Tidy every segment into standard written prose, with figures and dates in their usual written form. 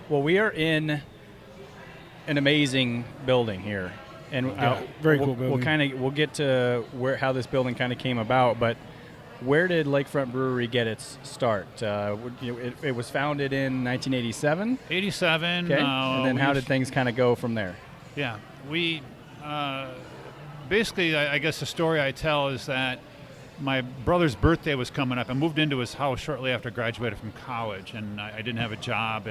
Well, we are in an amazing building here, and very cool building. We'll get to how this building kind of came about, but where did Lakefront Brewery get its start? It was founded in 1987. 87. Okay. And then how did things kind of go from there? Yeah, we basically, I guess the story I tell is that my brother's birthday was coming up. I moved into his house shortly after I graduated from college, and I didn't have a job.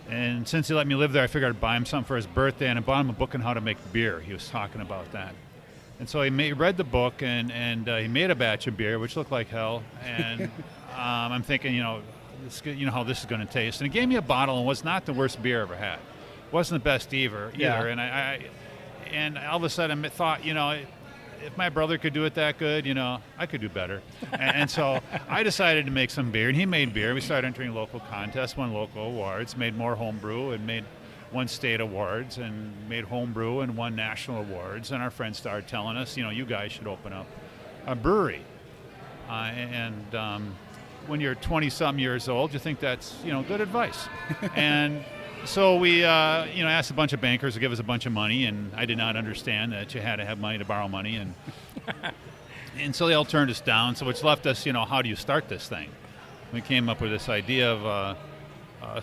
And since he let me live there, I figured I'd buy him something for his birthday, and I bought him a book on how to make beer. He was talking about that. And so he read the book, and he made a batch of beer, which looked like hell. And I'm thinking, how this is going to taste. And he gave me a bottle, and it was not the worst beer I ever had. It wasn't the best either. Yeah. And all of a sudden I thought, if my brother could do it that good, I could do better. And so I decided to make some beer, and he made beer. We started entering local contests, won local awards, made more homebrew, and won state awards, and made homebrew and won national awards. And our friends started telling us, you guys should open up a brewery. When you're 20-some years old, you think that's, good advice. And so we, asked a bunch of bankers to give us a bunch of money, and I did not understand that you had to have money to borrow money, and so they all turned us down. So which left us, how do you start this thing? We came up with this idea of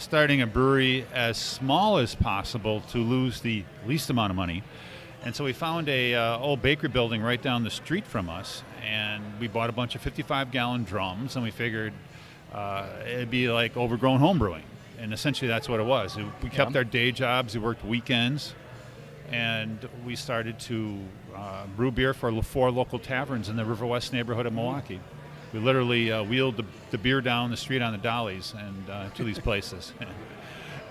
starting a brewery as small as possible to lose the least amount of money. And so we found a old bakery building right down the street from us, and we bought a bunch of 55-gallon drums, and we figured it'd be like overgrown home brewing. And essentially that's what it was. We kept our day jobs, we worked weekends, and we started to brew beer for 4 local taverns in the River West neighborhood of Milwaukee. We literally wheeled the beer down the street on the dollies and to these places.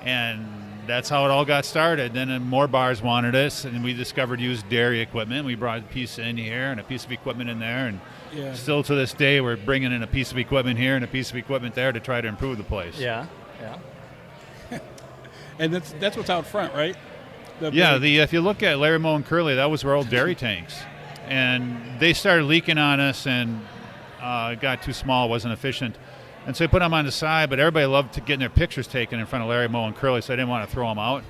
And that's how it all got started. Then more bars wanted us, and we discovered used dairy equipment. We brought a piece in here and a piece of equipment in there, and still to this day we're bringing in a piece of equipment here and a piece of equipment there to try to improve the place. Yeah. And that's what's out front, right? If you look at Larry Moe and Curly, that was our old dairy tanks. And they started leaking on us, and it got too small, wasn't efficient. And so we put them on the side, but everybody loved getting their pictures taken in front of Larry Moe and Curly, so I didn't want to throw them out.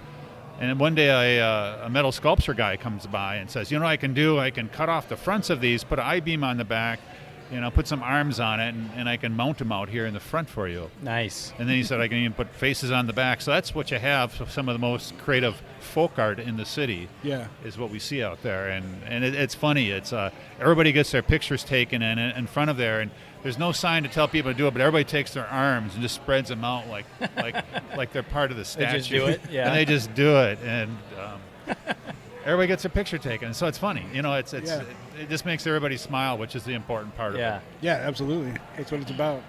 And one day a metal sculpture guy comes by and says, what I can do? I can cut off the fronts of these, put an I-beam on the back, put some arms on it, and I can mount them out here in the front for you. Nice. And then he said I can even put faces on the back. So that's what you have. So some of the most creative folk art in the city is what we see out there. And it's funny. It's everybody gets their pictures taken in front of there, and there's no sign to tell people to do it, but everybody takes their arms and just spreads them out like they're part of the statue. They just do it? Yeah. And they just do it. And everybody gets their picture taken. So it's funny. It just makes everybody smile, which is the important part of it. Yeah, absolutely. That's what it's about.